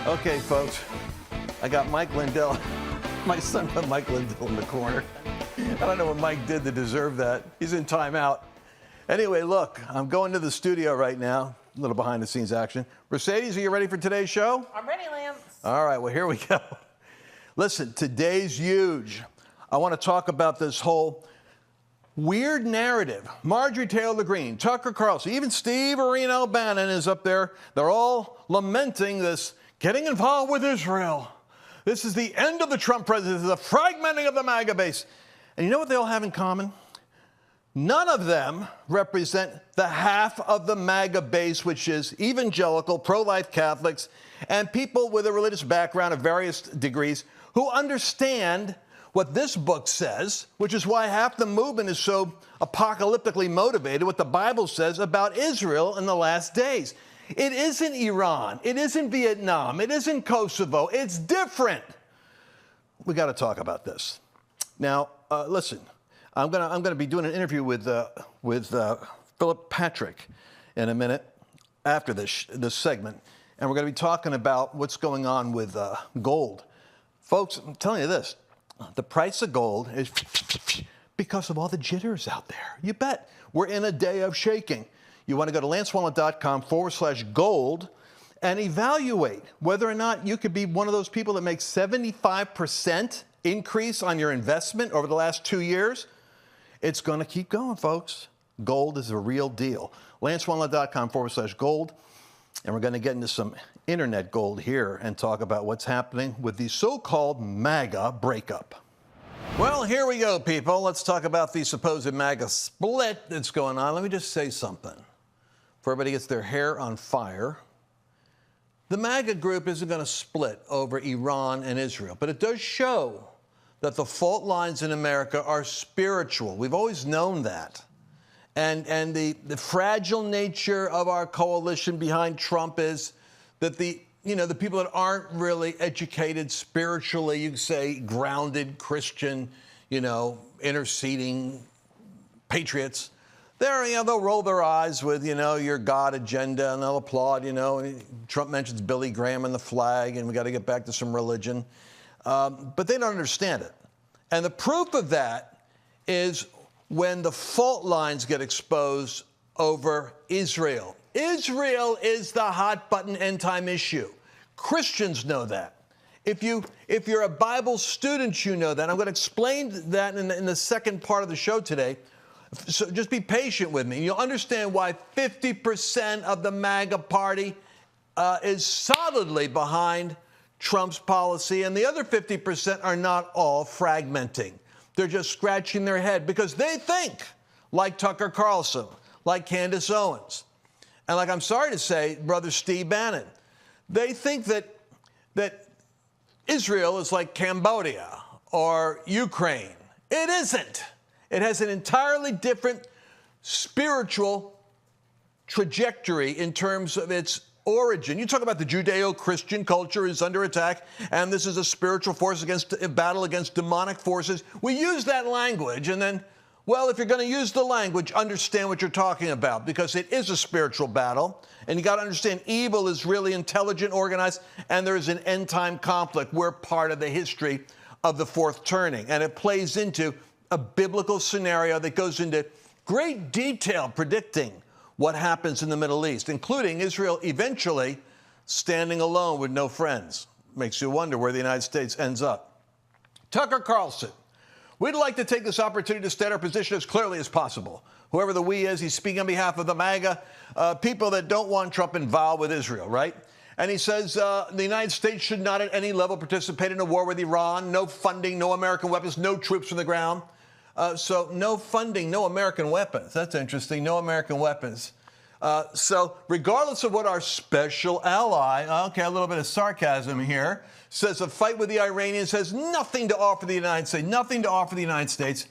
Okay, folks, I got Mike Lindell. My son put Mike Lindell in the corner. I don't know what Mike did to deserve that. He's in timeout. Anyway, look, I'm going to the studio right now. A little behind the scenes action. Mercedes, are you ready for today's show? I'm ready, Lance. All right, well, here we go. Listen, today's huge. I want to talk about this whole weird narrative. Marjorie Taylor Greene, Tucker Carlson, even Steve Areno Bannon is up there. They're all lamenting this getting involved with Israel. This is the end of the Trump presidency, the fragmenting of the MAGA base. And you know what they all have in common? None of them represent the half of the MAGA base, which is evangelical, pro-life Catholics, and people with a religious background of various degrees who understand what this book says, which is why half the movement is so apocalyptically motivated, what the Bible says about Israel in the last days. It isn't Iran. It isn't Vietnam. It isn't Kosovo. It's different. We got to talk about this. Now, listen, I'm gonna be doing an interview with Philip Patrick in a minute after this segment, and we're going to be talking about what's going on with gold. Folks, I'm telling you this. The price of gold is because of all the jitters out there. You bet. We're in a day of shaking. You want to go to lancewallnau.com/gold and evaluate whether or not you could be one of those people that makes 75% increase on your investment over the last 2 years. It's going to keep going, folks. Gold is a real deal. lancewallnau.com/gold. And we're going to get into some internet gold here and talk about what's happening with the so-called MAGA breakup. Well, here we go, people. Let's talk about the supposed MAGA split that's going on. Let me just say something. Before everybody gets their hair on fire, the MAGA group isn't going to split over Iran and Israel, but it does show that the fault lines in America are spiritual. We've always known that. And the fragile nature of our coalition behind Trump is that the people that aren't really educated spiritually, you could say grounded Christian, interceding patriots, they'll roll their eyes with, your God agenda, and they'll applaud, Trump mentions Billy Graham and the flag, and we got to get back to some religion. But they don't understand it. And the proof of that is when the fault lines get exposed over Israel. Israel is the hot button end time issue. Christians know that. If you're a Bible student, you know that. I'm going to explain that in the second part of the show today. So just be patient with me. You'll understand why 50% of the MAGA party is solidly behind Trump's policy, and the other 50% are not all fragmenting. They're just scratching their head because they think, like Tucker Carlson, like Candace Owens, and like, I'm sorry to say, Brother Steve Bannon, they think that Israel is like Cambodia or Ukraine. It isn't. It has an entirely different spiritual trajectory in terms of its origin. You talk about the Judeo-Christian culture is under attack, and this is a spiritual force against a battle against demonic forces. We use that language, and then, well, if you're going to use the language, understand what you're talking about, because it is a spiritual battle, and you got to understand evil is really intelligent, organized, and there is an end-time conflict. We're part of the history of the fourth turning, and it plays into a biblical scenario that goes into great detail predicting what happens in the Middle East, including Israel eventually standing alone with no friends. Makes you wonder where the United States ends up. Tucker Carlson. We'd like to take this opportunity to state our position as clearly as possible. Whoever the we is, he's speaking on behalf of the MAGA, people that don't want Trump involved with Israel, right? And he says the United States should not at any level participate in a war with Iran, no funding, no American weapons, no troops from the ground. So no funding, no American weapons. That's interesting, no American weapons. So regardless of what our special ally, okay, a little bit of sarcasm here, says a fight with the Iranians has nothing to offer the United States, nothing to offer the United States.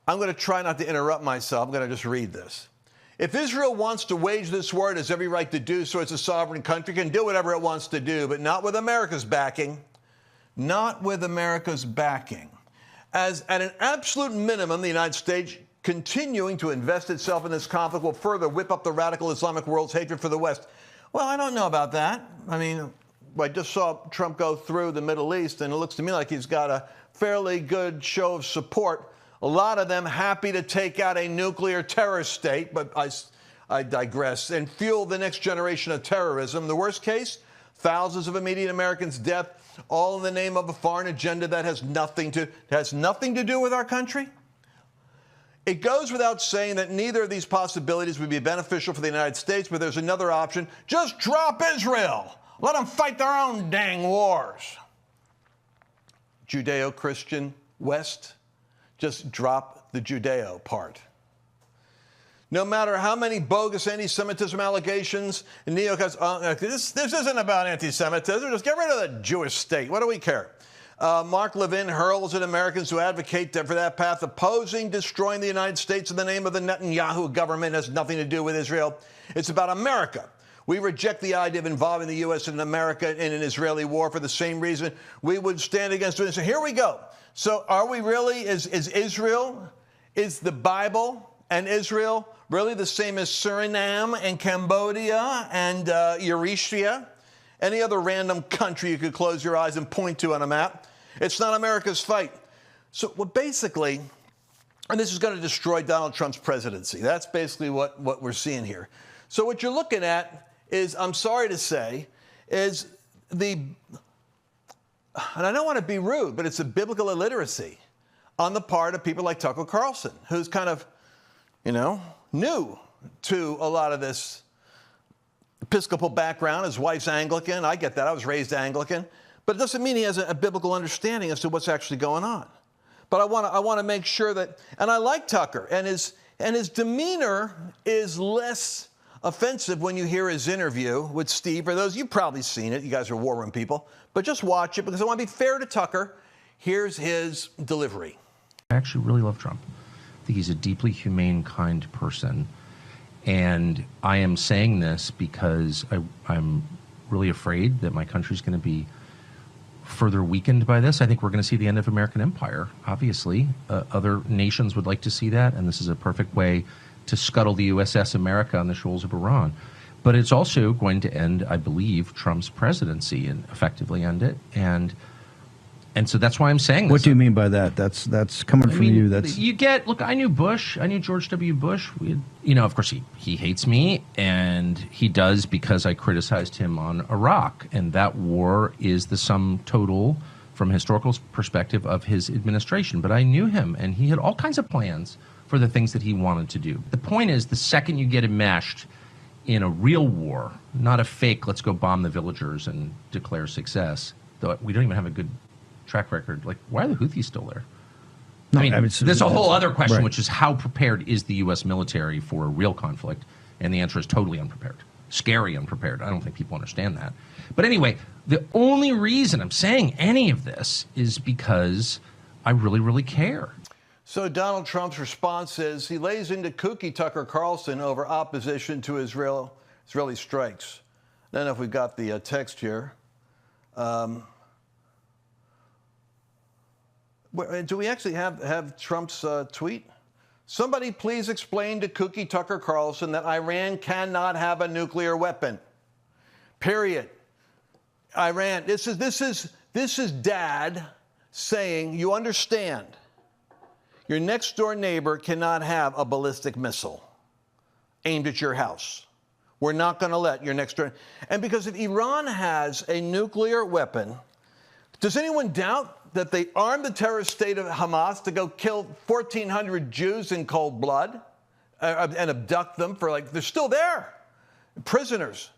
I'm going to try not to interrupt myself. I'm going to just read this. If Israel wants to wage this war, it has every right to do so. It's a sovereign country, can do whatever it wants to do, but not with America's backing. Not with America's backing. As at an absolute minimum, the United States continuing to invest itself in this conflict will further whip up the radical Islamic world's hatred for the West. Well, I don't know about that. I mean, I just saw Trump go through the Middle East, and it looks to me like he's got a fairly good show of support. A lot of them happy to take out a nuclear terror state, but I digress, and fuel the next generation of terrorism. The worst case, thousands of immediate Americans' death, all in the name of a foreign agenda that has nothing to do with our country. It goes without saying that neither of these possibilities would be beneficial for the United States, but there's another option. Just drop Israel. Let them fight their own dang wars. Judeo-Christian West, just drop the Judeo part. No matter how many bogus anti-Semitism allegations and neocons, this isn't about anti-Semitism. Just get rid of the Jewish state. What do we care? Mark Levin hurls at Americans who advocate for that path, opposing destroying the United States in the name of the Netanyahu government. It has nothing to do with Israel. It's about America. We reject the idea of involving the U.S. and America in an Israeli war for the same reason we would stand against it. So here we go. So are we really, is Israel, is the Bible and Israel really the same as Suriname and Cambodia and Eritrea? Any other random country you could close your eyes and point to on a map? It's not America's fight. So basically, and this is going to destroy Donald Trump's presidency. That's basically what we're seeing here. So what you're looking at is, I'm sorry to say, is and I don't want to be rude, but it's a biblical illiteracy on the part of people like Tucker Carlson, who's kind of, new to a lot of this Episcopal background. His wife's Anglican. I get that. I was raised Anglican. But it doesn't mean he has a biblical understanding as to what's actually going on. But I want to make sure that, and I like Tucker, and his demeanor is less offensive when you hear his interview with Steve. For those, you've probably seen it. You guys are war room people. But just watch it, because I want to be fair to Tucker. Here's his delivery. I actually really love Trump. I think he's a deeply humane, kind person. And I am saying this because I'm really afraid that my country's going to be further weakened by this. I think we're going to see the end of American empire, obviously. Other nations would like to see that, and this is a perfect way to scuttle the USS America on the shoals of Iran. But it's also going to end, I believe, Trump's presidency and effectively end it. And so that's why I'm saying this. What do you mean by that? That's coming from you. That's look, I knew Bush. I knew George W. Bush. Of course, he hates me, and he does because I criticized him on Iraq. And that war is the sum total, from a historical perspective, of his administration. But I knew him, and he had all kinds of plans for the things that he wanted to do. The point is, the second you get enmeshed in a real war, not a fake, let's go bomb the villagers and declare success, though we don't even have a good track record. Like, why are the Houthis still there? I mean, there's a whole other question, right, which is how prepared is the U.S. military for a real conflict? And the answer is totally unprepared. Scary unprepared. I don't think people understand that. But anyway, the only reason I'm saying any of this is because I really, really care. So Donald Trump's response is he lays into kooky Tucker Carlson over opposition to Israeli strikes. I don't know if we've got the text here. Do we actually have Trump's tweet? Somebody please explain to kooky Tucker Carlson that Iran cannot have a nuclear weapon. Period. Iran. This is Dad saying, you understand, your next door neighbor cannot have a ballistic missile aimed at your house. We're not going to let your next door. And because if Iran has a nuclear weapon, does anyone doubt that they armed the terrorist state of Hamas to go kill 1,400 Jews in cold blood and abduct them for, they're still there, prisoners,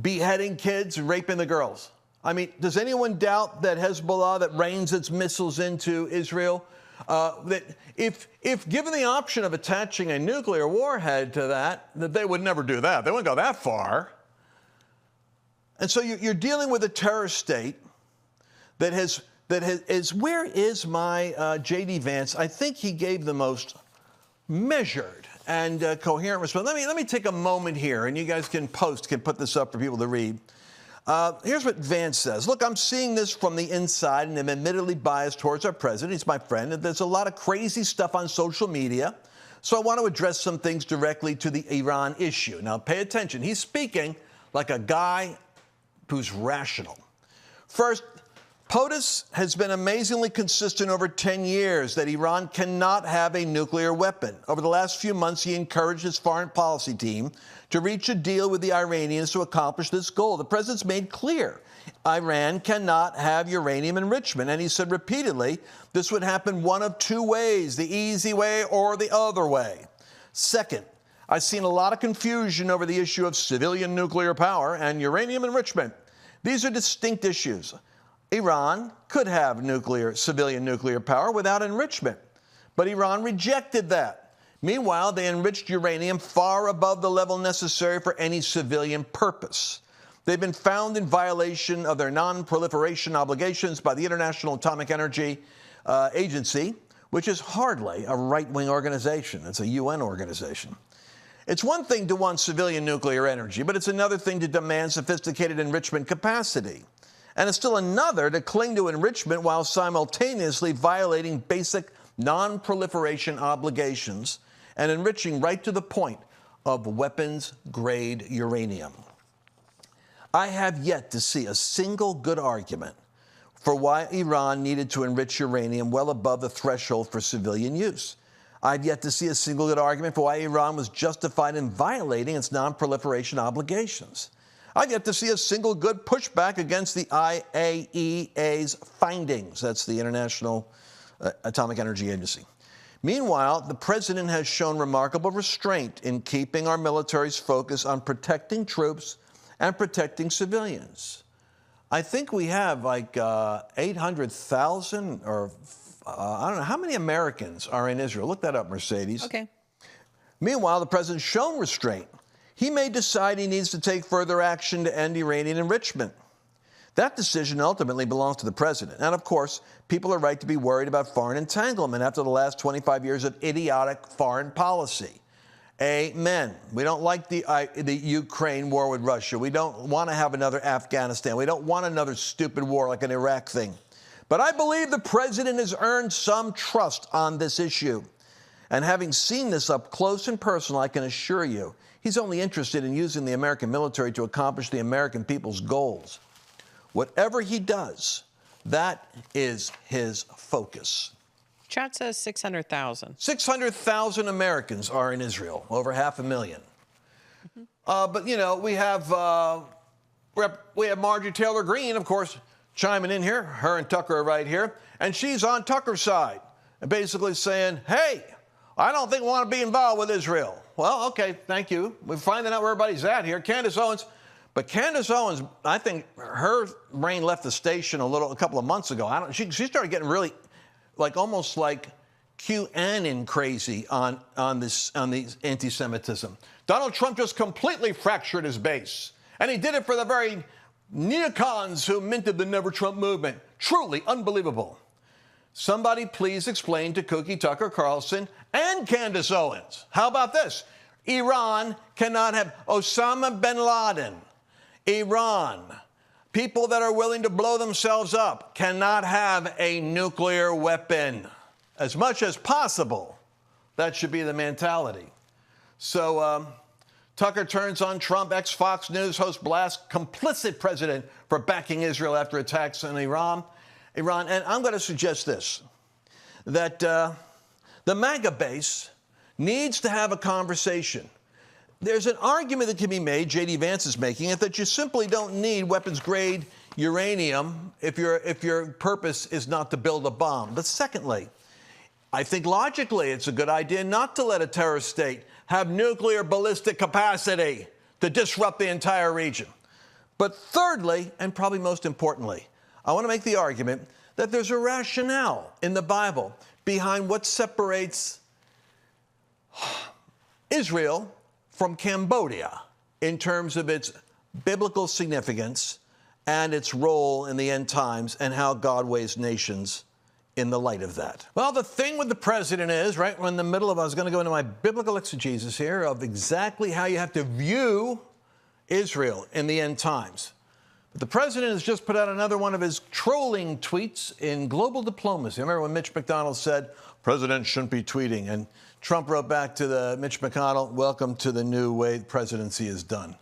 beheading kids and raping the girls? I mean, does anyone doubt that Hezbollah, that rains its missiles into Israel, that if given the option of attaching a nuclear warhead to that they would never do that. They wouldn't go that far. And so you're dealing with a terrorist state that is, where is my J.D. Vance? I think he gave the most measured and coherent response. Let me take a moment here, and you guys can put this up for people to read. Here's what Vance says. Look, I'm seeing this from the inside, and I'm admittedly biased towards our president. He's my friend, and there's a lot of crazy stuff on social media. So I want to address some things directly to the Iran issue. Now, pay attention. He's speaking like a guy who's rational. First, POTUS has been amazingly consistent over 10 years that Iran cannot have a nuclear weapon. Over the last few months, he encouraged his foreign policy team to reach a deal with the Iranians to accomplish this goal. The president's made clear Iran cannot have uranium enrichment, and he said repeatedly this would happen one of two ways, the easy way or the other way. Second, I've seen a lot of confusion over the issue of civilian nuclear power and uranium enrichment. These are distinct issues. Iran could have civilian nuclear power without enrichment, but Iran rejected that. Meanwhile, they enriched uranium far above the level necessary for any civilian purpose. They've been found in violation of their non-proliferation obligations by the International Atomic Energy Agency, which is hardly a right-wing organization. It's a UN organization. It's one thing to want civilian nuclear energy, but it's another thing to demand sophisticated enrichment capacity. And it's still another to cling to enrichment while simultaneously violating basic non-proliferation obligations and enriching right to the point of weapons-grade uranium. I have yet to see a single good argument for why Iran needed to enrich uranium well above the threshold for civilian use. I've yet to see a single good argument for why Iran was justified in violating its non-proliferation obligations. I've yet to see a single good pushback against the IAEA's findings. That's the International Atomic Energy Agency. Meanwhile, the president has shown remarkable restraint in keeping our military's focus on protecting troops and protecting civilians. I think we have like 800,000 or I don't know, how many Americans are in Israel? Look that up, Mercedes. Okay. Meanwhile, the president's shown restraint. He may decide he needs to take further action to end Iranian enrichment. That decision ultimately belongs to the president. And of course, people are right to be worried about foreign entanglement after the last 25 years of idiotic foreign policy. Amen. We don't like the Ukraine war with Russia. We don't want to have another Afghanistan. We don't want another stupid war like an Iraq thing. But I believe the president has earned some trust on this issue. And having seen this up close and personal, I can assure you, he's only interested in using the American military to accomplish the American people's goals. Whatever he does, that is his focus. Chat says 600,000. 600,000 Americans are in Israel, over 500,000. But, you know, we have Marjorie Taylor Greene, of course, chiming in here. Her and Tucker are right here. And she's on Tucker's side and basically saying, hey, I don't think we want to be involved with Israel. Well, okay, thank you. We're finding out where everybody's at here. Candace Owens. But Candace Owens, I think her brain left the station a couple of months ago. She started getting really, almost like QAnon crazy on the anti-Semitism. Donald Trump just completely fractured his base. And he did it for the very neocons who minted the Never Trump movement. Truly unbelievable. Somebody please explain to Cookie Tucker Carlson and Candace Owens. How about this? Iran cannot have Osama bin Laden. Iran, people that are willing to blow themselves up, cannot have a nuclear weapon. As much as possible, that should be the mentality. So Tucker turns on Trump, ex-Fox News host blasts complicit president for backing Israel after attacks on Iran. And I'm going to suggest this, that the MAGA base needs to have a conversation. There's an argument that can be made, J.D. Vance is making it, that you simply don't need weapons-grade uranium if your purpose is not to build a bomb. But secondly, I think logically it's a good idea not to let a terrorist state have nuclear ballistic capacity to disrupt the entire region. But thirdly, and probably most importantly, I want to make the argument that there's a rationale in the Bible behind what separates Israel from Cambodia in terms of its biblical significance and its role in the end times and how God weighs nations in the light of that. Well, the thing with the president is, right, we're in the middle of, I was going to go into my biblical exegesis here of exactly how you have to view Israel in the end times. But the president has just put out another one of his trolling tweets in global diplomacy. I remember when Mitch McConnell said, presidents shouldn't be tweeting, and Trump wrote back to Mitch McConnell, welcome to the new way presidency is done.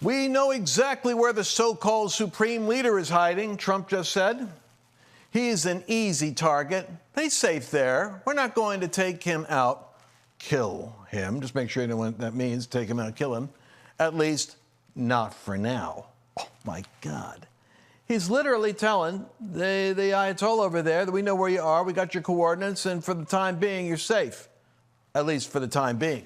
We know exactly where the so-called supreme leader is hiding, Trump just said. He's an easy target. He's safe there. We're not going to take him out, kill him. Just make sure you know what that means, take him out, kill him. At least not for now. Oh, my God. He's literally telling the Ayatollah over there that we know where you are, we got your coordinates, and for the time being, you're safe. At least for the time being.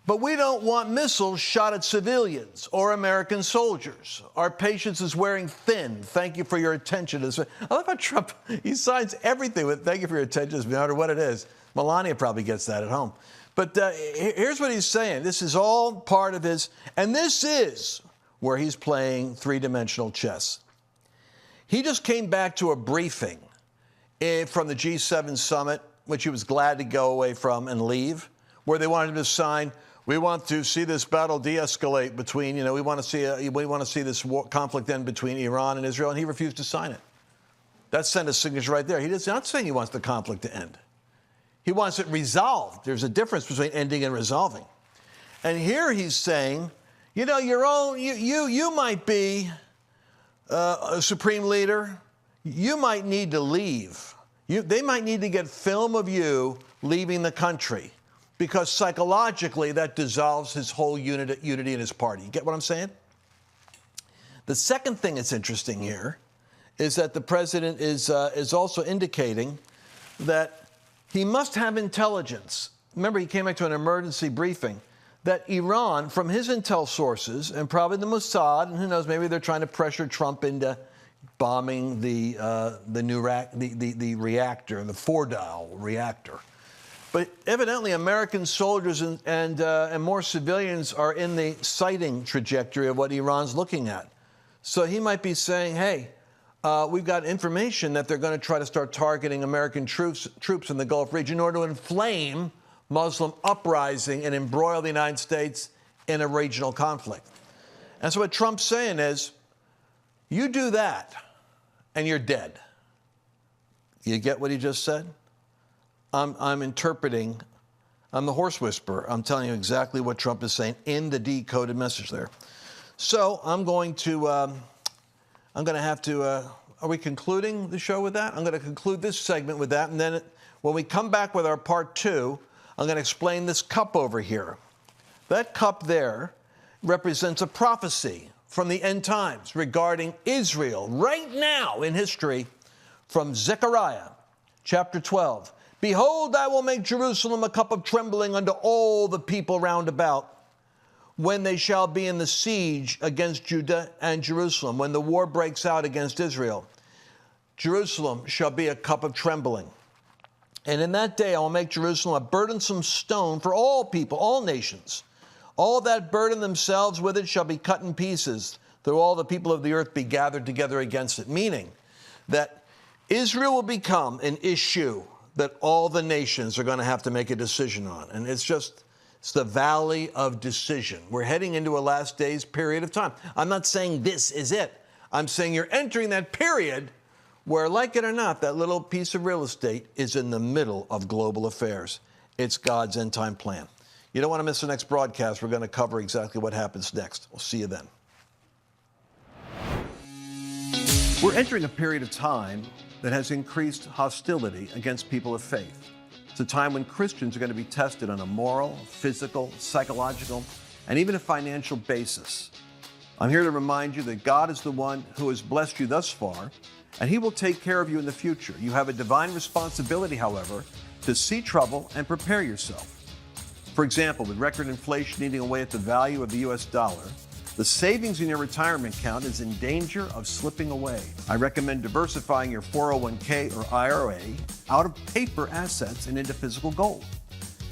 But we don't want missiles shot at civilians or American soldiers. Our patience is wearing thin. Thank you for your attention. I love how Trump, he signs everything with thank you for your attention, no matter what it is. Melania probably gets that at home. But here's what he's saying. This is all part of his, and this is where he's playing three-dimensional chess. He just came back to a briefing from the G7 summit, which he was glad to go away from and leave, where they wanted him to sign, we want to see this battle de-escalate between, we want to see this conflict end between Iran and Israel, and he refused to sign it. That's Senator's signature right there. He's not saying he wants the conflict to end. He wants it resolved. There's a difference between ending and resolving. And here he's saying, you might be a supreme leader. You might need to leave. They might need to get film of you leaving the country, because psychologically that dissolves his whole unity in his party. You get what I'm saying? The second thing that's interesting here is that the president is also indicating that he must have intelligence. Remember, he came back to an emergency briefing that Iran, from his intel sources, and probably the Mossad, and who knows, maybe they're trying to pressure Trump into bombing the reactor, the Fordow reactor. But evidently, American soldiers and more civilians are in the sighting trajectory of what Iran's looking at. So he might be saying, hey, we've got information that they're going to try to start targeting American troops in the Gulf region in order to inflame Muslim uprising and embroil the United States in a regional conflict. And so what Trump's saying is, you do that, and you're dead. You get what he just said? I'm interpreting. I'm the horse whisperer. I'm telling you exactly what Trump is saying in the decoded message there. So I'm going to have to, are we concluding the show with that? I'm going to conclude this segment with that. And then when we come back with our part two, I'm going to explain this cup over here. That cup there represents a prophecy from the end times regarding Israel right now in history from Zechariah chapter 12. Behold, I will make Jerusalem a cup of trembling unto all the people round about, when they shall be in the siege against Judah and Jerusalem, when the war breaks out against Israel. Jerusalem shall be a cup of trembling. And in that day I will make Jerusalem a burdensome stone for all people, all nations. All that burden themselves with it shall be cut in pieces, though all the people of the earth be gathered together against it. Meaning that Israel will become an issue that all the nations are going to have to make a decision on. And it's the valley of decision. We're heading into a last days period of time. I'm not saying this is it. I'm saying you're entering that period where, like it or not, that little piece of real estate is in the middle of global affairs. It's God's end time plan. You don't want to miss the next broadcast. We're going to cover exactly what happens next. We'll see you then. We're entering a period of time that has increased hostility against people of faith. It's a time when Christians are going to be tested on a moral, physical, psychological, and even a financial basis. I'm here to remind you that God is the one who has blessed you thus far, and He will take care of you in the future. You have a divine responsibility, however, to see trouble and prepare yourself. For example, with record inflation eating away at the value of the U.S. dollar, the savings in your retirement account is in danger of slipping away. I recommend diversifying your 401k or IRA out of paper assets and into physical gold.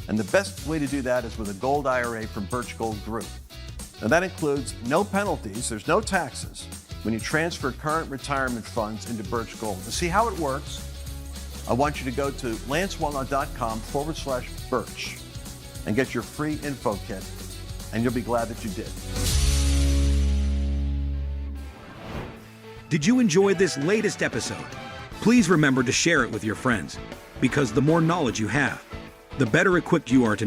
And the best way to do that is with a gold IRA from Birch Gold Group. Now that includes no penalties, there's no taxes when you transfer current retirement funds into Birch Gold. To see how it works, I want you to go to lancewallnau.com/Birch and get your free info kit, and you'll be glad that you did. Did you enjoy this latest episode? Please remember to share it with your friends, because the more knowledge you have, the better equipped you are to